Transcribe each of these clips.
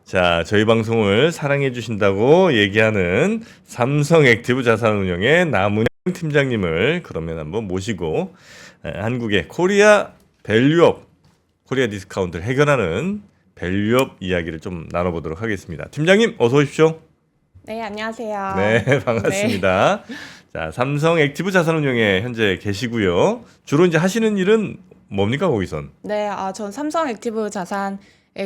자, 저희 방송을 사랑해 주신다고 얘기하는 삼성 액티브 자산운용의 남은영 팀장님을 그러면 한번 모시고 한국의 코리아 밸류업, 코리아 디스카운트를 해결하는 밸류업 이야기를 좀 나눠보도록 하겠습니다. 팀장님 어서 오십시오. 네, 안녕하세요. 네, 반갑습니다. 자, 삼성 액티브 자산운용에 현재 계시고요. 주로 이제 하시는 일은 뭡니까 거기선? 네, 전 삼성 액티브 자산에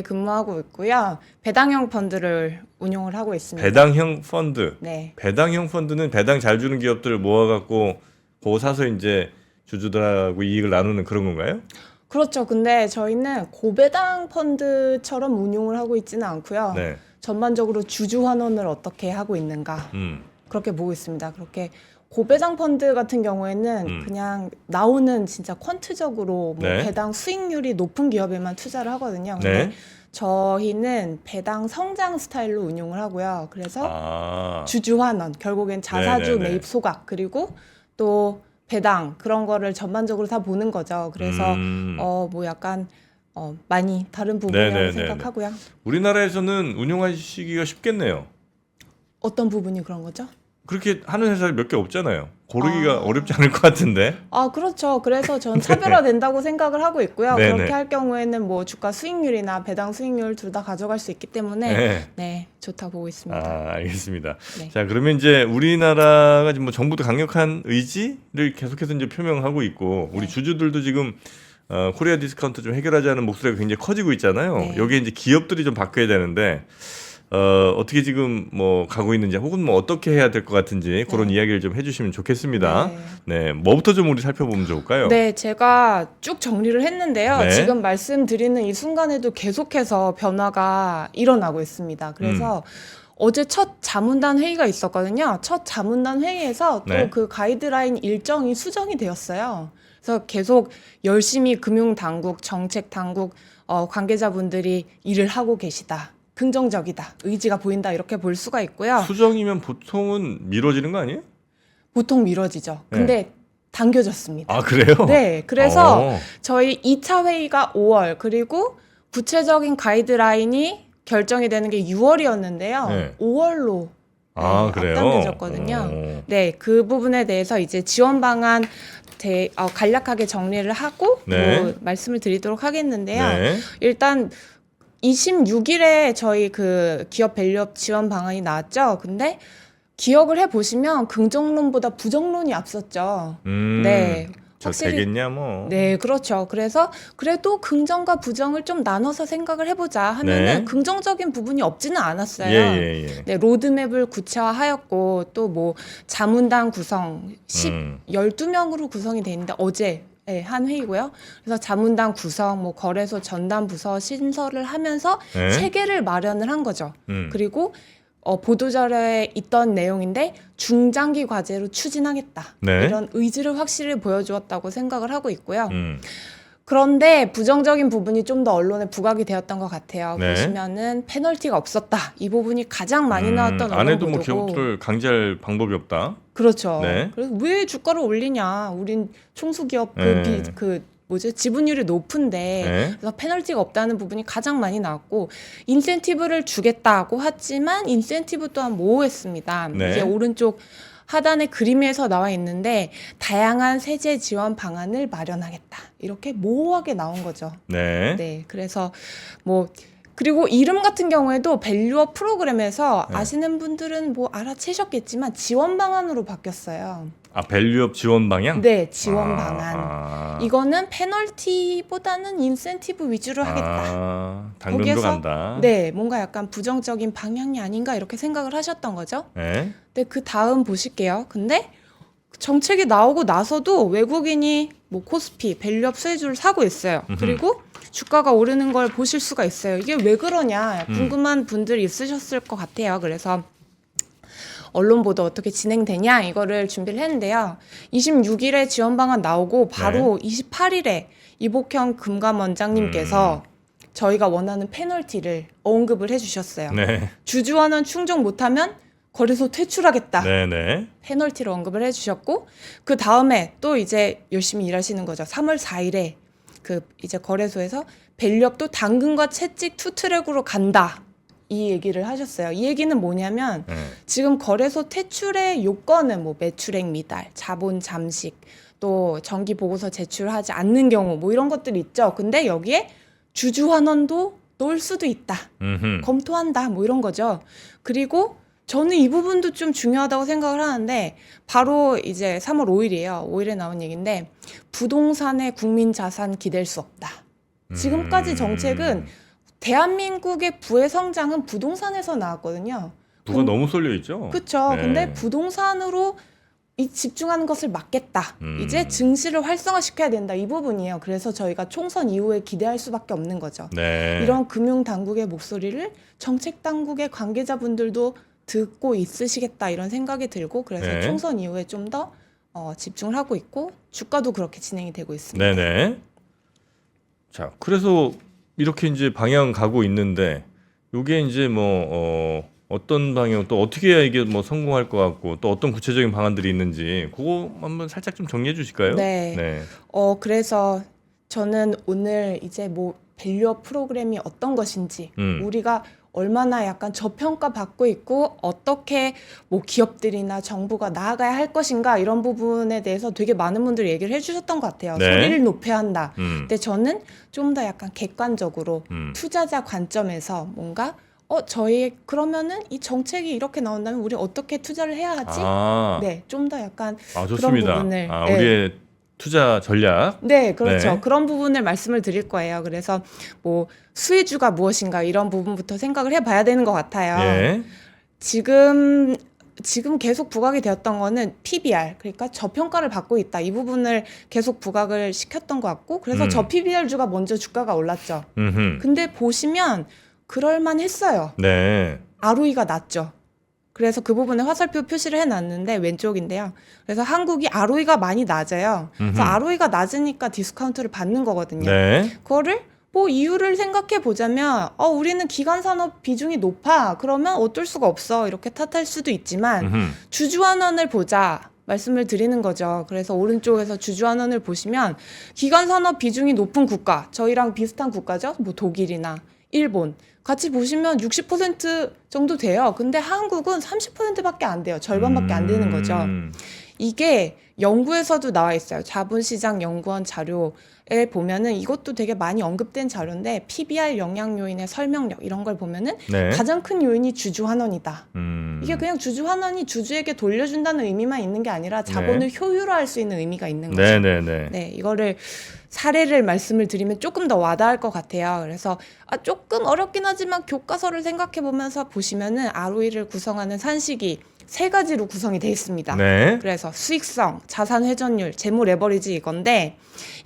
근무하고 있고요. 배당형 펀드를 운용을 하고 있습니다. 배당형 펀드. 네. 배당형 펀드는 배당 잘 주는 기업들을 모아갖고 그거 사서 이제 주주들하고 이익을 나누는 그런 건가요? 그렇죠. 근데 저희는 고배당 펀드처럼 운용을 하고 있지는 않고요. 네. 전반적으로 주주 환원을 어떻게 하고 있는가 음. 그렇게 보고 있습니다. 그렇게 고배당 펀드 같은 경우에는 그냥 나오는 진짜 퀀트적으로 뭐 네. 배당 수익률이 높은 기업에만 투자를 하거든요. 근데 네. 저희는 배당 성장 스타일로 운용을 하고요. 그래서 주주 환원, 결국엔 자사주 네네네. 매입 소각, 그리고 또 배당 그런 거를 전반적으로 다 보는 거죠. 그래서 뭐 약간 많이 다른 부분이라고 네네네네. 생각하고요. 우리나라에서는 운용하시기가 쉽겠네요. 어떤 부분이 그런 거죠? 그렇게 하는 회사가 몇 개 없잖아요. 고르기가 어렵지 않을 것 같은데. 그렇죠. 그래서 전 차별화된다고 생각을 하고 있고요. 네네. 그렇게 할 경우에는 뭐 주가 수익률이나 배당 수익률 둘 다 가져갈 수 있기 때문에 네. 네, 좋다 보고 있습니다. 알겠습니다. 네. 자, 그러면 이제 우리나라가 지금 뭐 정부도 강력한 의지를 계속해서 이제 표명하고 있고 우리 주주들도 지금 코리아 디스카운트 좀 해결하자는 목소리가 굉장히 커지고 있잖아요. 네. 여기에 이제 기업들이 좀 바뀌어야 되는데 어떻게 지금 뭐 가고 있는지 혹은 뭐 어떻게 해야 될 것 같은지 그런 이야기를 좀 해주시면 좋겠습니다. 네, 뭐부터 좀 우리 살펴보면 좋을까요? 네, 제가 쭉 정리를 했는데요. 네. 지금 말씀드리는 이 순간에도 계속해서 변화가 일어나고 있습니다. 그래서 어제 첫 자문단 회의가 있었거든요. 첫 자문단 회의에서 또 네. 그 가이드라인 일정이 수정이 되었어요. 그래서 계속 열심히 금융당국, 정책당국 관계자분들이 일을 하고 계시다. 긍정적이다. 의지가 보인다. 이렇게 볼 수가 있고요. 수정이면 보통은 미뤄지는 거 아니에요? 보통 미뤄지죠. 근데 당겨졌습니다. 그래요? 네. 그래서 저희 2차 회의가 5월, 그리고 구체적인 가이드라인이 결정이 되는 게 6월이었는데요. 네. 5월로 그래요? 앞당겨졌거든요. 네. 그 부분에 대해서 이제 지원 방안 간략하게 정리를 하고 네. 뭐 말씀을 드리도록 하겠는데요. 네. 일단 26일에 저희 그 기업 밸류업 지원 방안이 나왔죠. 근데 기억을 해보시면 긍정론보다 부정론이 앞섰죠. 네. 저 확실히 되겠냐 뭐. 네, 그렇죠. 그래서 그래도 긍정과 부정을 좀 나눠서 생각을 해보자 하면은 네. 긍정적인 부분이 없지는 않았어요. 예. 네, 로드맵을 구체화하였고 또 뭐 자문단 구성 12명으로 구성이 돼 있는데 어제 한 회의고요. 그래서 자문단 구성, 뭐 거래소 전담 부서 신설을 하면서 네. 체계를 마련을 한 거죠. 그리고 보도자료에 있던 내용인데 중장기 과제로 추진하겠다. 네. 이런 의지를 확실히 보여주었다고 생각을 하고 있고요. 음. 그런데 부정적인 부분이 좀 더 언론에 부각이 되었던 것 같아요. 네. 보시면은 페널티가 없었다. 이 부분이 가장 많이 나왔던 언론 안에도 보도고. 뭐 기업들을 강제할 방법이 없다. 그렇죠. 네. 그래서 왜 주가를 올리냐? 우린 총수기업 네. 지분율이 높은데 네. 그래서 페널티가 없다는 부분이 가장 많이 나왔고 인센티브를 주겠다고 했지만 인센티브 또한 모호했습니다. 네. 이게 오른쪽 하단의 그림에서 나와 있는데 다양한 세제 지원 방안을 마련하겠다. 이렇게 모호하게 나온 거죠. 네. 네. 그래서 뭐 그리고 이름 같은 경우에도 밸류업 프로그램에서 네. 아시는 분들은 뭐 알아채셨겠지만 지원 방안으로 바뀌었어요. 밸류업 지원 방향? 네, 지원 방안. 이거는 페널티보다는 인센티브 위주로 하겠다. 당근도 간다. 네, 뭔가 약간 부정적인 방향이 아닌가 이렇게 생각을 하셨던 거죠. 네. 네, 그 다음 보실게요. 근데 정책이 나오고 나서도 외국인이 뭐 코스피, 밸류업 수혜주를 사고 있어요. 그리고 주가가 오르는 걸 보실 수가 있어요. 이게 왜 그러냐 궁금한 분들 있으셨을 것 같아요. 그래서 언론 보도 어떻게 진행되냐 이거를 준비를 했는데요. 26일에 지원 방안 나오고 바로 28일에 이복형 금감원장님께서 저희가 원하는 페널티를 언급을 해주셨어요. 네. 주주환원 충족 못하면 거래소 퇴출하겠다. 네네. 페널티를 언급을 해주셨고 그 다음에 또 이제 열심히 일하시는 거죠. 3월 4일에 그 이제 거래소에서 밸류업도 당근과 채찍 투트랙으로 간다. 이 얘기를 하셨어요. 이 얘기는 뭐냐면 네. 지금 거래소 퇴출의 요건은 뭐 매출액 미달, 자본 잠식, 또 정기 보고서 제출하지 않는 경우 뭐 이런 것들이 있죠. 근데 여기에 주주환원도 넣을 수도 있다. 음흠. 검토한다. 뭐 이런 거죠. 그리고 저는 이 부분도 좀 중요하다고 생각을 하는데 바로 이제 3월 5일이에요. 5일에 나온 얘기인데 부동산의 국민 자산 기댈 수 없다. 지금까지 정책은 대한민국의 부의 성장은 부동산에서 나왔거든요. 부가 너무 쏠려 있죠. 그렇죠. 네. 근데 부동산으로 이 집중하는 것을 막겠다. 이제 증시를 활성화시켜야 된다. 이 부분이에요. 그래서 저희가 총선 이후에 기대할 수밖에 없는 거죠. 네. 이런 금융 당국의 목소리를 정책 당국의 관계자분들도 듣고 있으시겠다 이런 생각이 들고 그래서 네. 총선 이후에 좀 더 집중을 하고 있고 주가도 그렇게 진행이 되고 있습니다. 네네. 자, 그래서 이렇게 이제 방향 가고 있는데 요게 이제 뭐 어떤 방향 또 어떻게 해야 이게 뭐 성공할 것 같고 또 어떤 구체적인 방안들이 있는지 그거 한번 살짝 좀 정리해 주실까요? 네. 네. 그래서 저는 오늘 이제 뭐 밸류업 프로그램이 어떤 것인지 우리가 얼마나 약간 저평가 받고 있고 어떻게 뭐 기업들이나 정부가 나아가야 할 것인가 이런 부분에 대해서 되게 많은 분들이 얘기를 해주셨던 것 같아요. 네. 소리를 높여야 한다. 음. 근데 저는 좀 더 약간 객관적으로 투자자 관점에서 뭔가 저희 그러면은 이 정책이 이렇게 나온다면 우리 어떻게 투자를 해야 하지? 아, 네, 좀 더 약간 좋습니다. 그런 부분을 네. 우리의 투자 전략. 네, 그렇죠. 네. 그런 부분을 말씀을 드릴 거예요. 그래서 뭐 수혜주가 무엇인가 이런 부분부터 생각을 해봐야 되는 것 같아요. 예. 지금 계속 부각이 되었던 거는 PBR, 그러니까 저평가를 받고 있다. 이 부분을 계속 부각을 시켰던 것 같고, 그래서 저 PBR 주가 먼저 주가가 올랐죠. 음흠. 근데 보시면 그럴만했어요. 네. ROE가 낮죠. 그래서 그 부분에 화살표 표시를 해놨는데 왼쪽인데요. 그래서 한국이 ROE가 많이 낮아요. 그래서 ROE가 낮으니까 디스카운트를 받는 거거든요. 네. 그거를 뭐 이유를 생각해 보자면 우리는 기간 산업 비중이 높아. 그러면 어쩔 수가 없어. 이렇게 탓할 수도 있지만 주주환원을 보자. 말씀을 드리는 거죠. 그래서 오른쪽에서 주주환원을 보시면 기간 산업 비중이 높은 국가, 저희랑 비슷한 국가죠. 뭐 독일이나 일본 같이 보시면 60% 정도 돼요. 근데 한국은 30%밖에 안 돼요. 절반밖에 안 되는 거죠. 이게 연구에서도 나와 있어요. 자본시장 연구원 자료에 보면은 이것도 되게 많이 언급된 자료인데 PBR 영향 요인의 설명력 이런 걸 보면은 네. 가장 큰 요인이 주주환원이다. 이게 그냥 주주환원이 주주에게 돌려준다는 의미만 있는 게 아니라 자본을 효율화할 수 있는 의미가 있는 거죠. 네네네. 네, 이거를 사례를 말씀을 드리면 조금 더 와닿을 것 같아요. 그래서 조금 어렵긴 하지만 교과서를 생각해 보면서 보시면은 ROE를 구성하는 산식이 3가지로 구성이 되어 있습니다. 네. 그래서 수익성, 자산 회전율, 재무 레버리지 이건데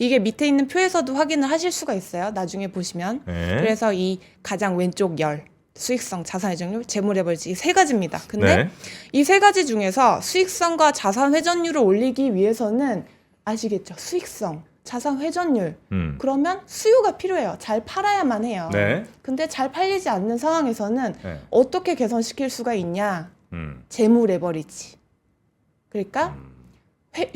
이게 밑에 있는 표에서도 확인을 하실 수가 있어요. 나중에 보시면. 네. 그래서 이 가장 왼쪽 열 수익성, 자산 회전율, 재무 레버리지 이 3가지입니다. 근데 네. 이 3가지 중에서 수익성과 자산 회전율을 올리기 위해서는 아시겠죠? 수익성, 자산 회전율. 그러면 수요가 필요해요. 잘 팔아야만 해요. 네. 근데 잘 팔리지 않는 상황에서는 네. 어떻게 개선시킬 수가 있냐? 재무 레버리지. 그러니까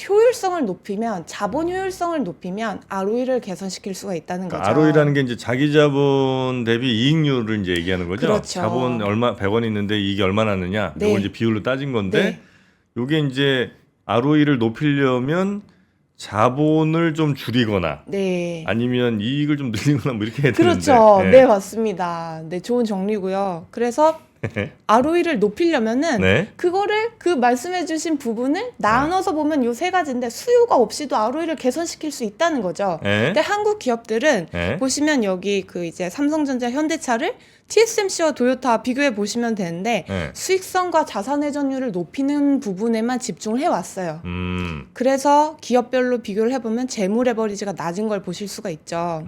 효율성을 높이면 자본 효율성을 높이면 ROE를 개선시킬 수가 있다는 거죠. 그러니까 ROE라는 게 이제 자기 자본 대비 이익률을 이제 얘기하는 거죠. 그렇죠. 자본 얼마 100원 있는데 이익이 얼마 났느냐. 네. 이거 이제 비율로 따진 건데 네. 요게 이제 ROE를 높이려면 자본을 좀 줄이거나 네. 아니면 이익을 좀 늘리거나 뭐 이렇게 해야 되는데. 그렇죠. 네, 맞습니다. 네, 좋은 정리고요. 그래서 ROE를 높이려면은 네. 그거를 그 말씀해주신 부분을 나눠서 보면 요 3가지인데 수요가 없이도 ROE를 개선시킬 수 있다는 거죠. 네. 근데 한국 기업들은 네. 보시면 여기 그 이제 삼성전자, 현대차를 TSMC와 도요타 비교해 보시면 되는데 네. 수익성과 자산 회전율을 높이는 부분에만 집중을 해왔어요. 음. 그래서 기업별로 비교를 해보면 재무 레버리지가 낮은 걸 보실 수가 있죠.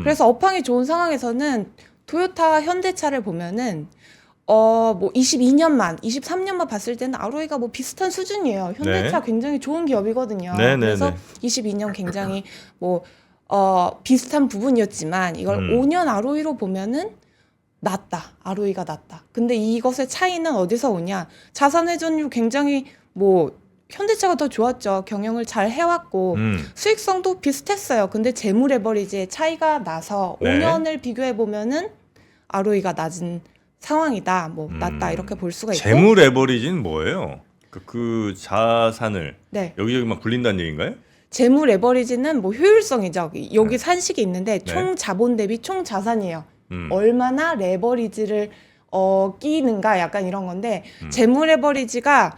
그래서 업황이 좋은 상황에서는 도요타, 현대차를 보면은 뭐 22년만, 23년만 봤을 때는 ROE가 뭐 비슷한 수준이에요. 현대차 네. 굉장히 좋은 기업이거든요. 네, 네, 그래서 네. 22년 굉장히 뭐 비슷한 부분이었지만 이걸 5년 ROE로 보면은 낮다. ROE가 낮다. 근데 이것의 차이는 어디서 오냐? 자산 회전율 굉장히 뭐 현대차가 더 좋았죠. 경영을 잘 해왔고 수익성도 비슷했어요. 근데 재무 레버리지의 차이가 나서 네. 5년을 비교해 보면은 ROE가 낮은 상황이다, 뭐 낮다 이렇게 볼 수가 있고. 재무 레버리지는 뭐예요? 그 자산을 네. 여기저기 막 굴린다는 얘기인가요? 재무 레버리지는 뭐 효율성이죠. 여기 네. 산식이 있는데 총 자본 대비 총 자산이에요. 음. 얼마나 레버리지를 끼는가 약간 이런 건데 재무 레버리지가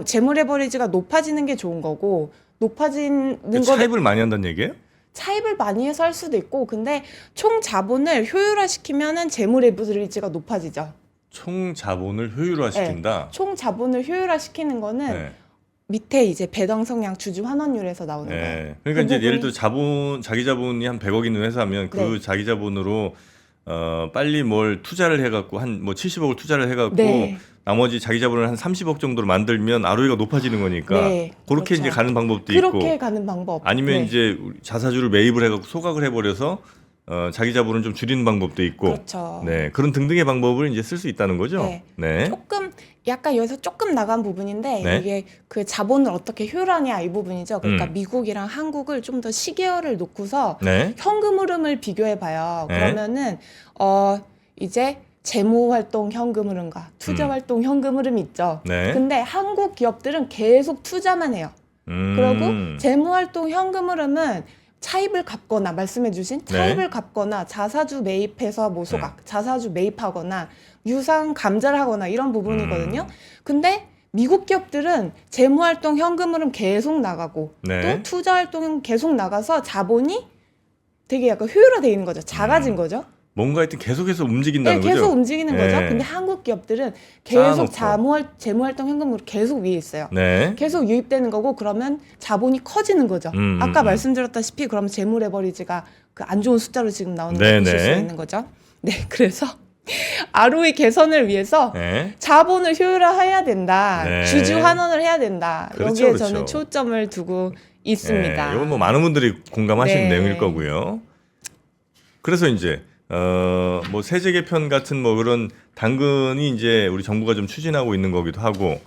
재무 레버리지가 높아지는 게 좋은 거고 높아지는 거 차입을 많이 한다는 얘기예요? 차입을 많이 해서 할 수도 있고 근데 총 자본을 효율화시키면은 재무 레버리지가 높아지죠. 총 자본을 효율화시킨다. 총 자본을 효율화시키는 거는 네. 밑에 이제 배당 성향 주주 환원율에서 나오는 거예요. 네. 그러니까 그 이제 부분이- 예를 들어 자기 자본이 한 100억 있는 회사면 그 네. 자기 자본으로 빨리 뭘 투자를 해갖고 한 뭐 70억을 투자를 해갖고 네. 나머지 자기 자본을 한 30억 정도로 만들면 ROE가 높아지는 거니까 네, 그렇게 그렇죠. 이제 가는 방법도 그렇게 있고 가는 방법. 아니면 네. 이제 자사주를 매입을 해갖고 소각을 해버려서 자기 자본을 좀 줄이는 방법도 있고 그렇죠. 네 그런 등등의 방법을 이제 쓸 수 있다는 거죠. 네. 네. 조금 약간 여기서 조금 나간 부분인데 네. 이게 그 자본을 어떻게 효율하냐 이 부분이죠. 그러니까 음. 미국이랑 한국을 좀 더 시계열을 놓고서 네. 현금 흐름을 비교해 봐요. 네. 그러면은 이제 재무 활동 현금 흐름과 투자 활동 현금 흐름이 있죠. 네. 근데 한국 기업들은 계속 투자만 해요. 그리고 재무 활동 현금 흐름은 차입을 갚거나 말씀해주신 차입을 갚거나 자사주 매입해서 뭐 소각, 자사주 매입하거나 유상 감자를 하거나 이런 부분이거든요. 근데 미국 기업들은 재무 활동 현금 흐름 계속 나가고 네. 또 투자 활동 계속 나가서 자본이 되게 약간 효율화되어 있는 거죠. 작아진 거죠. 뭔가 하여튼 계속해서 네, 움직인다는 거죠. 계속 움직이는 거죠. 네. 근데 한국 기업들은 쌓아놓고. 계속 재무 활동 현금으로 계속 위에 있어요. 네. 계속 유입되는 거고 그러면 자본이 커지는 거죠. 아까 말씀드렸다시피 그러면 재무 레버리지가 그 안 좋은 숫자로 지금 나오는 걸 보실 수 있는 거죠. 네, 그래서 ROE 개선을 위해서 네. 자본을 효율화해야 된다. 네. 주주 환원을 해야 된다. 그렇죠, 여기에 그렇죠. 저는 초점을 두고 있습니다. 네, 이건 뭐 많은 분들이 공감하시는 네. 내용일 거고요. 그래서 이제 뭐 세제 개편 같은 뭐 그런 당근이 이제 우리 정부가 좀 추진하고 있는 거기도 하고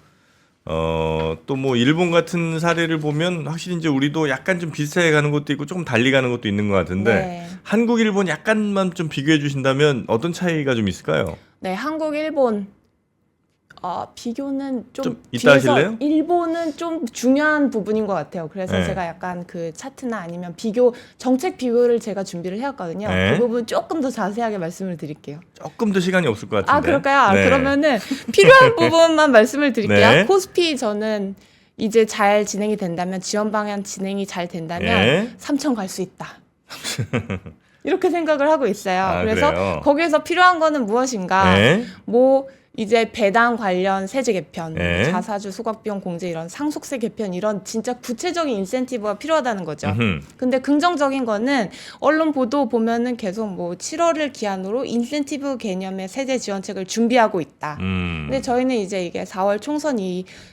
또 뭐 일본 같은 사례를 보면 확실히 이제 우리도 약간 좀 비슷하게 가는 것도 있고 조금 달리 가는 것도 있는 것 같은데 네. 한국, 일본 약간만 좀 비교해 주신다면 어떤 차이가 좀 있을까요? 네, 한국, 일본 비교는 좀 이따 하실래요? 일본은 좀 중요한 부분인 것 같아요. 그래서 네. 제가 약간 그 차트나 아니면 정책 비교를 제가 준비를 해왔거든요. 네. 그 부분 조금 더 자세하게 말씀을 드릴게요. 조금 더 시간이 없을 것 같은데. 아, 그럴까요? 네. 그러면은 필요한 부분만 말씀을 드릴게요. 네. 코스피 저는 이제 잘 진행이 된다면 지원 방향 진행이 잘 된다면 네. 3천 갈 수 있다. 이렇게 생각을 하고 있어요. 아, 그래서 그래요? 거기에서 필요한 거는 무엇인가? 네. 뭐 이제 배당 관련 세제 개편, 네. 자사주 소각비용 공제 이런 상속세 개편 이런 진짜 구체적인 인센티브가 필요하다는 거죠. 음흠. 근데 긍정적인 거는 언론 보도 보면은 계속 뭐 7월을 기한으로 인센티브 개념의 세제 지원책을 준비하고 있다. 근데 저희는 이제 이게 4월 총선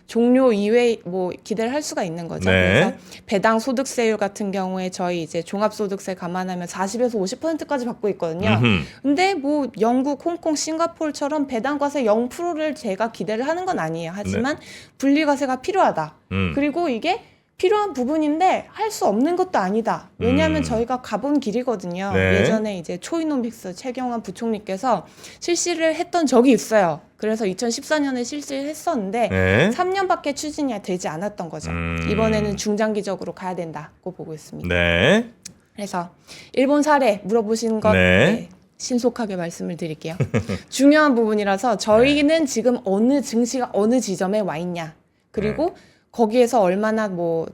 종료 이후에 뭐 기대를 할 수가 있는 거죠. 네. 그래서 배당 소득세율 같은 경우에 저희 이제 종합소득세 감안하면 40에서 50%까지 받고 있거든요. 음흠. 근데 뭐 영국, 홍콩, 싱가포르처럼 배당과세 0%를 제가 기대를 하는 건 아니에요. 하지만 분리과세가 필요하다. 그리고 이게 필요한 부분인데 할 수 없는 것도 아니다. 왜냐하면 저희가 가본 길이거든요. 네. 예전에 이제 초이노믹스 최경환 부총리께서 실시를 했던 적이 있어요. 그래서 2014년에 실시를 했었는데 네. 3년밖에 추진이 되지 않았던 거죠. 이번에는 중장기적으로 가야 된다고 보고 있습니다. 네. 그래서 일본 사례 물어보신 것 네. 신속하게 말씀을 드릴게요. 중요한 부분이라서 저희는 지금 어느 증시가 어느 지점에 와 있냐 그리고 거기에서 얼마나 뭐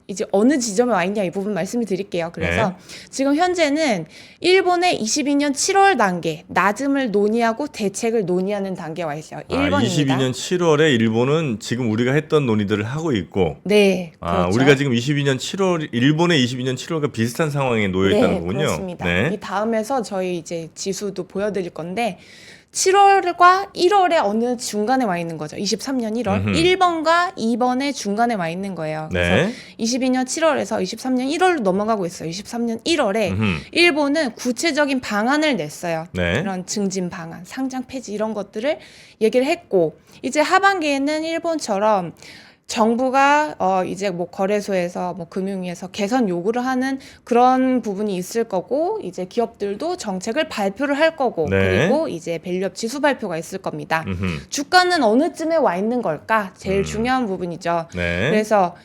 이제 어느 지점에 와 있냐 이 부분 말씀을 드릴게요. 그래서 지금 현재는 일본의 22년 7월 단계 낮음을 논의하고 대책을 논의하는 단계에 와 있어요. 1번입니다. 22년 7월에 일본은 지금 우리가 했던 논의들을 하고 있고 네, 그렇죠. 우리가 지금 22년 7월 일본의 22년 7월과 비슷한 상황에 놓여 있다는 거군요. 그렇습니다. 네. 이 다음에서 저희 이제 지수도 보여드릴 건데 7월과 1월에 어느 중간에 와 있는 거죠. 23년 1월. 1번과 2번의 중간에 와 있는 거예요. 그래서 22년 7월에서 23년 1월로 넘어가고 있어요. 23년 1월에 일본은 구체적인 방안을 냈어요. 네. 이런 증진 방안, 상장 폐지 이런 것들을 얘기를 했고 이제 하반기에는 일본처럼 정부가 이제 뭐 거래소에서 뭐 금융위에서 개선 요구를 하는 그런 부분이 있을 거고 이제 기업들도 정책을 발표를 할 거고 네. 그리고 이제 밸류업 지수 발표가 있을 겁니다. 음흠. 주가는 어느쯤에 와 있는 걸까? 제일 중요한 부분이죠. 네. 그래서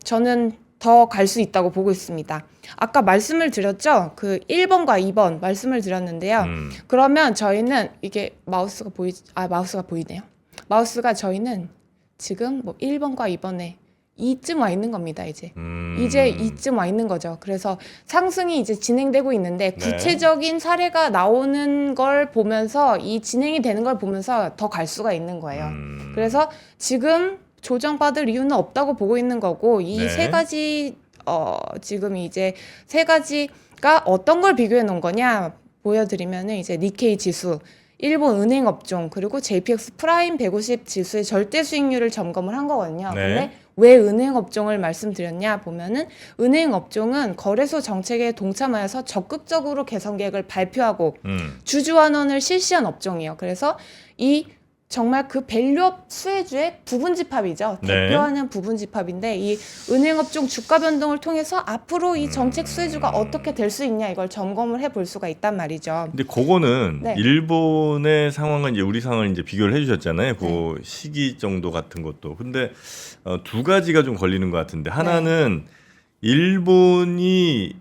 저는 더 갈 수 있다고 보고 있습니다. 아까 말씀을 드렸죠? 그 1번과 2번 말씀을 드렸는데요. 그러면 저희는 이게 마우스가 보이네요. 마우스가 저희는 지금 뭐 1번과 2번에 이쯤 와 있는 겁니다, 이제. 이제 이쯤 와 있는 거죠. 그래서 상승이 이제 진행되고 있는데 구체적인 사례가 나오는 걸 보면서 이 진행이 되는 걸 보면서 더 갈 수가 있는 거예요. 그래서 지금 조정받을 이유는 없다고 보고 있는 거고 이 네. 세 가지 지금 이제 세 가지가 어떤 걸 비교해 놓은 거냐 보여드리면은 이제 니케이 지수 일본 은행 업종 그리고 JPX 프라임 150 지수의 절대 수익률을 점검을 한 거거든요. 네. 근데 왜 은행 업종을 말씀드렸냐 보면은 은행 업종은 거래소 정책에 동참하여서 적극적으로 개선 계획을 발표하고 주주환원을 실시한 업종이에요. 그래서 이 정말 그 밸류업 수혜주의 부분집합이죠. 네. 대표하는 부분집합인데 이 은행업종 주가 변동을 통해서 앞으로 이 정책 수혜주가 어떻게 될 수 있냐 이걸 점검을 해볼 수가 있단 말이죠. 근데 그거는 네. 일본의 상황과 이제 우리 상황을 이제 비교를 해주셨잖아요. 그 네. 시기 정도 같은 것도. 근데 두 가지가 좀 걸리는 것 같은데 하나는 일본이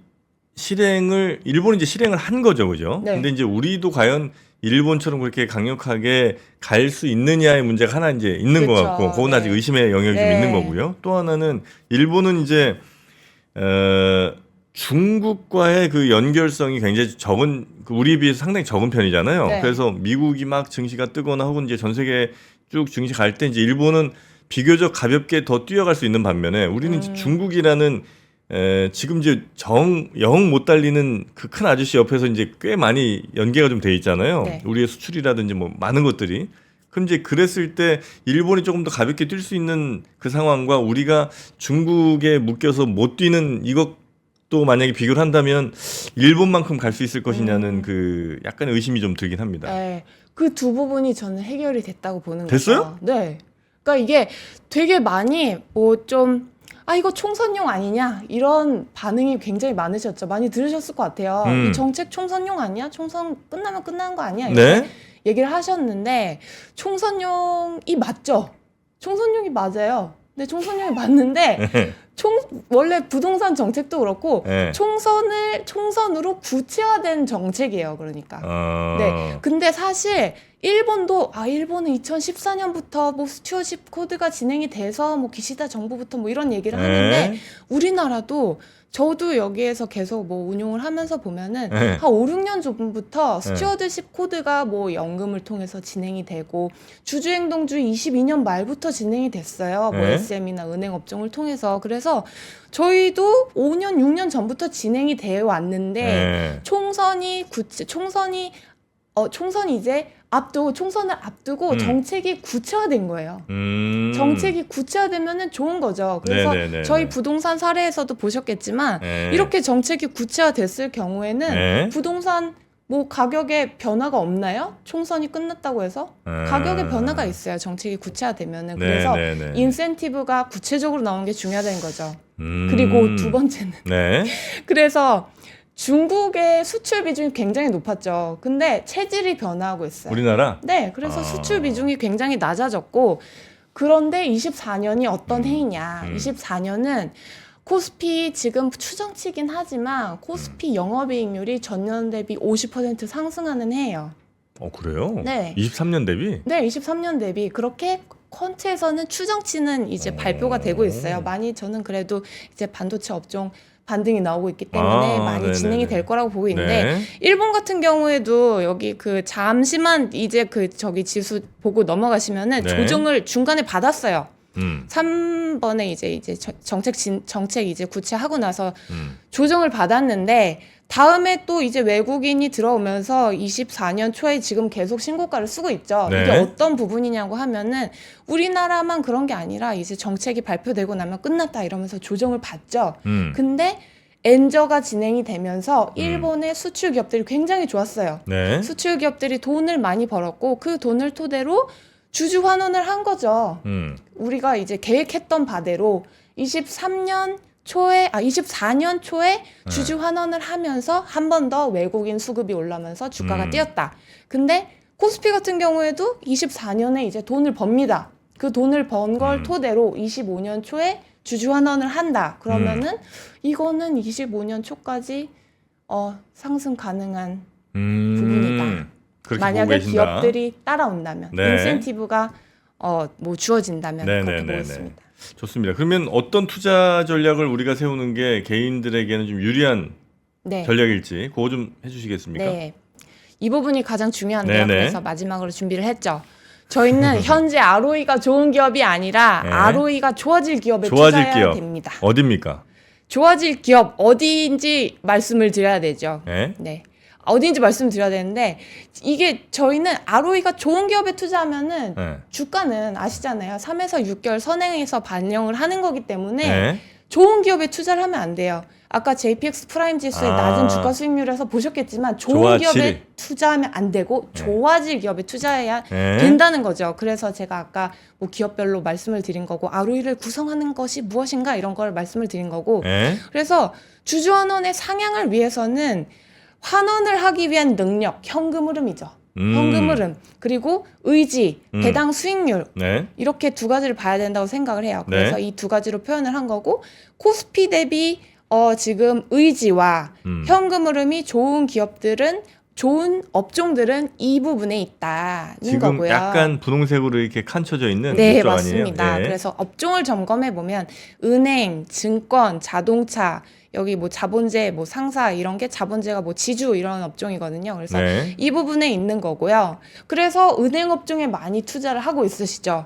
이제 실행을 한 거죠, 그죠? 네. 근데 이제 우리도 과연 일본처럼 그렇게 강력하게 갈 수 있느냐의 문제가 하나 이제 있는 것 그렇죠. 같고, 그건 아직 네. 의심의 영역이 좀 네. 있는 거고요. 또 하나는 일본은 이제 중국과의 그 연결성이 굉장히 적은, 우리에 비해서 상당히 적은 편이잖아요. 네. 그래서 미국이 막 증시가 뜨거나 혹은 이제 전 세계 쭉 증시 갈 때 이제 일본은 비교적 가볍게 더 뛰어갈 수 있는 반면에 우리는 이제 중국이라는 지금 이제 영 못 달리는 그 큰 아저씨 옆에서 이제 꽤 많이 연계가 좀 돼 있잖아요. 네. 우리의 수출이라든지 뭐 많은 것들이. 그럼 이제 그랬을 때 일본이 조금 더 가볍게 뛸 수 있는 그 상황과 우리가 중국에 묶여서 못 뛰는 이것도 만약에 비교를 한다면 일본만큼 갈 수 있을 것이냐는 그 약간 의심이 좀 들긴 합니다. 네. 그 두 부분이 저는 해결이 됐다고 보는 됐어요? 거죠. 네. 그러니까 이게 되게 많이 뭐 좀 이거 총선용 아니냐 이런 반응이 굉장히 많으셨죠. 많이 들으셨을 것 같아요. 이 정책 총선용 아니야? 총선 끝나면 끝나는 거 아니야? 이렇게 네? 얘기를 하셨는데 총선용이 맞죠. 총선용이 맞아요. 근데 총선용이 맞는데 원래 부동산 정책도 그렇고 네. 총선으로 구체화된 정책이에요. 그러니까. 네. 근데 사실 일본은 2014년부터 뭐 스튜어십 코드가 진행이 돼서 뭐 기시다 정부부터 뭐 이런 얘기를 하는데 우리나라도 저도 여기에서 계속 뭐 운용을 하면서 보면은 한 5, 6년 전부터 스튜어드십 코드가 뭐 연금을 통해서 진행이 되고 주주행동주의 22년 말부터 진행이 됐어요. 뭐 SM이나 은행 업종을 통해서. 그래서 저희도 5년, 6년 전부터 진행이 되어 왔는데 총선이 이제 총선을 앞두고 정책이 구체화된 거예요. 정책이 구체화되면은 좋은 거죠. 그래서 네네네네. 저희 부동산 사례에서도 보셨겠지만 이렇게 정책이 구체화됐을 경우에는 부동산 뭐 가격에 변화가 없나요? 총선이 끝났다고 해서 가격에 변화가 있어요. 정책이 구체화되면은. 그래서 네네네. 인센티브가 구체적으로 나오는 게 중요하다는 거죠. 그리고 두 번째는 네. 그래서 중국의 수출 비중이 굉장히 높았죠. 근데 체질이 변화하고 있어요. 우리나라? 네, 그래서 수출 비중이 굉장히 낮아졌고 그런데 24년이 어떤 해이냐? 24년은 코스피 지금 추정치긴 하지만 코스피 영업이익률이 전년 대비 50% 상승하는 해예요. 그래요? 네. 23년 대비? 네, 23년 대비 그렇게 퀀트에서는 추정치는 이제 발표가 되고 있어요. 많이 저는 그래도 이제 반도체 업종 반등이 나오고 있기 때문에 많이 네네네. 진행이 될 거라고 보고 있는데 네. 일본 같은 경우에도 여기 그 잠시만 이제 그 저기 지수 보고 넘어가시면은 네. 조정을 중간에 받았어요. 3번에 이제 정책 이제 구체하고 나서 조정을 받았는데 다음에 또 이제 외국인이 들어오면서 24년 초에 지금 계속 신고가를 쓰고 있죠. 네. 이게 어떤 부분이냐고 하면은 우리나라만 그런 게 아니라 이제 정책이 발표되고 나면 끝났다 이러면서 조정을 받죠. 근데 엔저가 진행이 되면서 일본의 수출 기업들이 굉장히 좋았어요. 네. 수출 기업들이 돈을 많이 벌었고 그 돈을 토대로 주주 환원을 한 거죠. 음. 우리가 이제 계획했던 바대로 24년 초에 주주 환원을 하면서 한 번 더 외국인 수급이 올라면서 주가가 뛰었다. 근데 코스피 같은 경우에도 24년에 이제 돈을 법니다. 그 돈을 번 걸 토대로 25년 초에 주주 환원을 한다. 그러면은 이거는 25년 초까지 상승 가능한 부분이다. 그렇게 만약에 보고 계신다. 기업들이 따라온다면, 네. 인센티브가 뭐 주어진다면 네, 그렇게 네, 네, 보였습니다. 좋습니다. 그러면 어떤 투자 전략을 우리가 세우는 게 개인들에게는 좀 유리한 네. 전략일지 그거 좀 해주시겠습니까? 네. 이 부분이 가장 중요한데요. 네네. 그래서 마지막으로 준비를 했죠. 저희는 현재 ROE가 좋은 기업이 아니라 네. ROE가 좋아질 기업에 좋아질 투자해야 기업. 됩니다. 어디입니까? 좋아질 기업 어디인지 말씀을 드려야 되죠. 네. 네. 어디인지 말씀드려야 되는데 이게 저희는 ROE가 좋은 기업에 투자하면은 네. 주가는 아시잖아요. 3에서 6개월 선행해서 반영을 하는 거기 때문에 네. 좋은 기업에 투자를 하면 안 돼요. 아까 JPX 프라임 지수의 낮은 주가 수익률에서 보셨겠지만 좋은 좋아질. 기업에 투자하면 안 되고 좋아질 기업에 투자해야 네. 된다는 거죠. 그래서 제가 아까 뭐 기업별로 말씀을 드린 거고 ROE를 구성하는 것이 무엇인가 이런 걸 말씀을 드린 거고 네. 그래서 주주환원의 상향을 위해서는 환원을 하기 위한 능력, 현금 흐름이죠. 현금 흐름 그리고 의지, 배당 수익률 네. 이렇게 두 가지를 봐야 된다고 생각을 해요. 그래서 네. 이 두 가지로 표현을 한 거고 코스피 대비 지금 의지와 현금 흐름이 좋은 기업들은 좋은 업종들은 이 부분에 있다는 지금 거고요. 약간 분홍색으로 이렇게 칸쳐져 있는 네, 이쪽 맞습니다. 아니에요? 예. 그래서 업종을 점검해 보면 은행, 증권, 자동차 여기 뭐 자본재, 뭐 상사 이런 게 자본재가 뭐 지주 이런 업종이거든요. 그래서 네. 이 부분에 있는 거고요. 그래서 은행 업종에 많이 투자를 하고 있으시죠.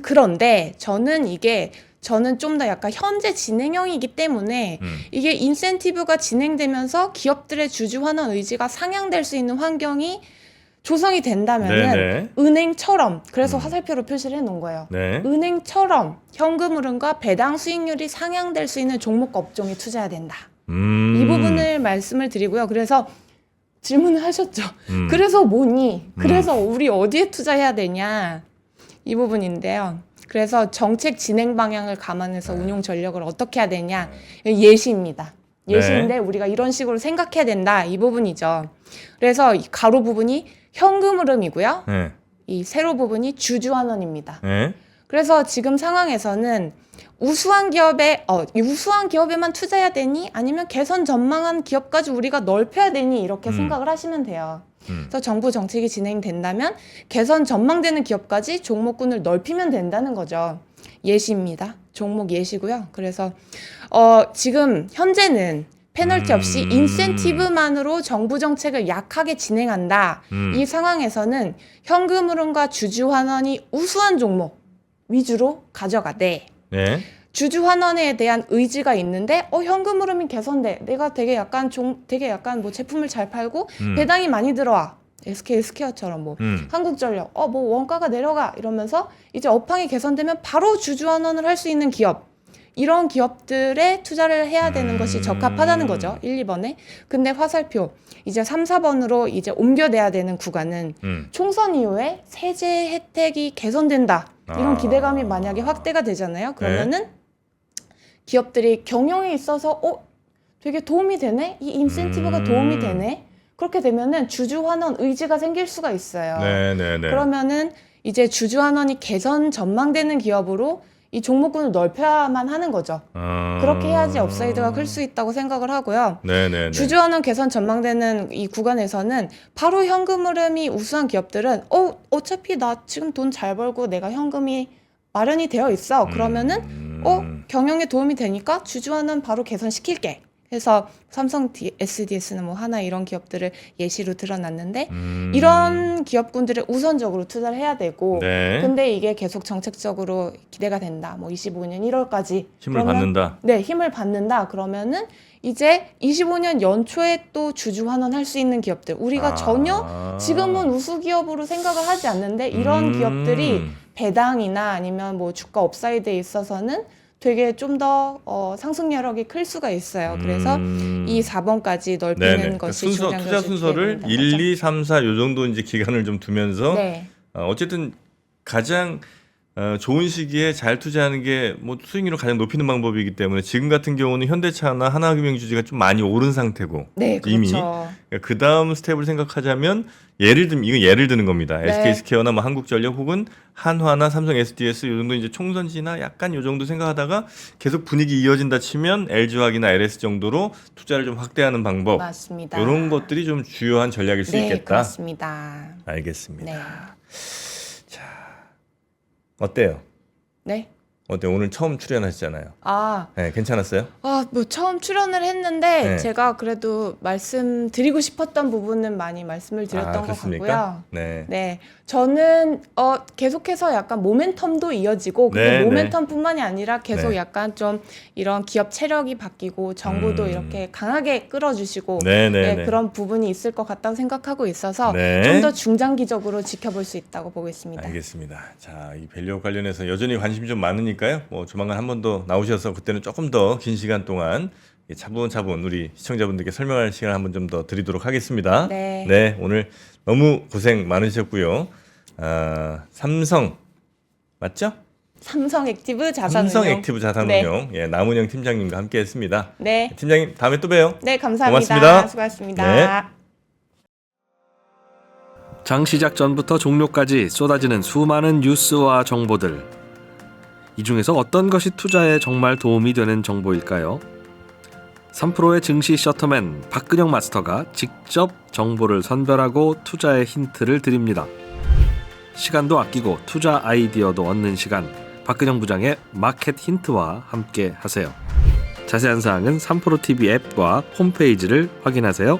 그런데 저는 좀 더 약간 현재 진행형이기 때문에 이게 인센티브가 진행되면서 기업들의 주주 환원 의지가 상향될 수 있는 환경이 조성이 된다면은 네네. 은행처럼 그래서 화살표로 표시를 해놓은 거예요. 네. 은행처럼 현금 흐름과 배당 수익률이 상향될 수 있는 종목 업종에 투자해야 된다. 이 부분을 말씀을 드리고요. 그래서 질문을 하셨죠. 그래서 뭐니? 그래서 우리 어디에 투자해야 되냐? 이 부분인데요. 그래서 정책 진행 방향을 감안해서 운용 전략을 어떻게 해야 되냐? 예시입니다. 예시인데 우리가 이런 식으로 생각해야 된다. 이 부분이죠. 그래서 이 가로 부분이 현금 흐름이고요. 네. 이 세로 부분이 주주 환원입니다. 네. 그래서 지금 상황에서는 우수한 기업에만 투자해야 되니 아니면 개선 전망한 기업까지 우리가 넓혀야 되니 이렇게 생각을 하시면 돼요. 그래서 정부 정책이 진행된다면 개선 전망되는 기업까지 종목군을 넓히면 된다는 거죠. 예시입니다. 종목 예시고요. 그래서 지금 현재는 페널티 없이 인센티브만으로 정부 정책을 약하게 진행한다. 이 상황에서는 현금 흐름과 주주 환원이 우수한 종목 위주로 가져가되 네. 주주 환원에 대한 의지가 있는데 현금 흐름이 개선돼. 내가 되게 약간 뭐 제품을 잘 팔고 배당이 많이 들어와. SK 스퀘어처럼 뭐 한국전력 뭐 원가가 내려가 이러면서 이제 업황이 개선되면 바로 주주 환원을 할 수 있는 기업 이런 기업들에 투자를 해야 되는 것이 적합하다는 거죠. 1, 2번에. 근데 화살표 이제 3, 4번으로 이제 옮겨내야 되는 구간은 총선 이후에 세제 혜택이 개선된다. 이런 기대감이 만약에 확대가 되잖아요. 그러면은 기업들이 경영에 있어서 되게 도움이 되네? 이 인센티브가 도움이 되네? 그렇게 되면은 주주 환원 의지가 생길 수가 있어요. 네네네. 그러면은 이제 주주 환원이 개선 전망되는 기업으로 이 종목군을 넓혀야만 하는 거죠. 그렇게 해야지 업사이드가 클 수 있다고 생각을 하고요. 네네네. 주주 환원 개선 전망되는 이 구간에서는 바로 현금 흐름이 우수한 기업들은 어차피 나 지금 돈 잘 벌고 내가 현금이 마련이 되어 있어. 그러면은 경영에 도움이 되니까 주주 환원 바로 개선시킬게. 해서 삼성 SDS는 뭐 하나 이런 기업들을 예시로 들어놨는데 이런 기업군들을 우선적으로 투자를 해야 되고 네. 근데 이게 계속 정책적으로 기대가 된다. 뭐 25년 1월까지 힘을 받는다. 네, 힘을 받는다. 그러면은 이제 25년 연초에 또 주주 환원할 수 있는 기업들 우리가 전혀 지금은 우수 기업으로 생각을 하지 않는데 이런 기업들이 배당이나 아니면 뭐 주가 업사이드에 있어서는 되게 좀 더 상승 여력이 클 수가 있어요. 그래서 이 4번까지 넓히는 네네. 것이 투자 순서를 중장기적인 1, 2, 3, 4 요 정도 이제 기간을 좀 두면서 네. 어쨌든 가장 좋은 시기에 잘 투자하는 게 뭐 수익률을 가장 높이는 방법이기 때문에 지금 같은 경우는 현대차나 하나금융주주가 좀 많이 오른 상태고 네, 이미 그렇죠. 그 다음 스텝을 생각하자면 이건 예를 드는 겁니다. 네. SK스퀘어나 뭐 한국전력 혹은 한화나 삼성 SDS 요 정도 이제 총선지나 약간 요 정도 생각하다가 계속 분위기 이어진다 치면 LG화학이나 LS 정도로 투자를 좀 확대하는 방법. 맞습니다. 이런 것들이 좀 주요한 전략일 수 네, 있겠다. 그렇습니다. 알겠습니다. 네. 어때요? 네. 어때 오늘 처음 출연하시잖아요. 아, 네, 괜찮았어요? 뭐 처음 출연을 했는데 네. 제가 그래도 말씀드리고 싶었던 부분은 많이 말씀을 드렸던 것 그렇습니까? 같고요. 네. 네, 저는 계속해서 약간 모멘텀도 이어지고 네, 그게 모멘텀뿐만이 아니라 계속 네. 약간 좀 이런 기업 체력이 바뀌고 정보도 이렇게 강하게 끌어주시고 네, 네, 네. 그런 부분이 있을 것 같다고 생각하고 있어서 네. 좀 더 중장기적으로 지켜볼 수 있다고 보고 있습니다. 알겠습니다. 자, 이 밸류업 관련해서 여전히 관심이 좀 많으니까요. 뭐 조만간 한 번 더 나오셔서 그때는 조금 더 긴 시간 동안 차분차분 우리 시청자분들께 설명할 시간 한번 좀 더 드리도록 하겠습니다. 네. 오늘 너무 고생 많으셨고요. 삼성 맞죠? 삼성 액티브 자산운용. 삼성 액티브 자산운용 남은영 팀장님과 함께했습니다. 네. 팀장님 다음에 또 봬요. 네, 감사합니다. 고맙습니다. 수고하셨습니다. 네. 장 시작 전부터 종료까지 쏟아지는 수많은 뉴스와 정보들. 이 중에서 어떤 것이 투자에 정말 도움이 되는 정보일까요? 3프로의 증시 셔터맨 박근영 마스터가 직접 정보를 선별하고 투자의 힌트를 드립니다. 시간도 아끼고 투자 아이디어도 얻는 시간, 박근영 부장의 마켓 힌트와 함께 하세요. 자세한 사항은 3프로 TV 앱과 홈페이지를 확인하세요.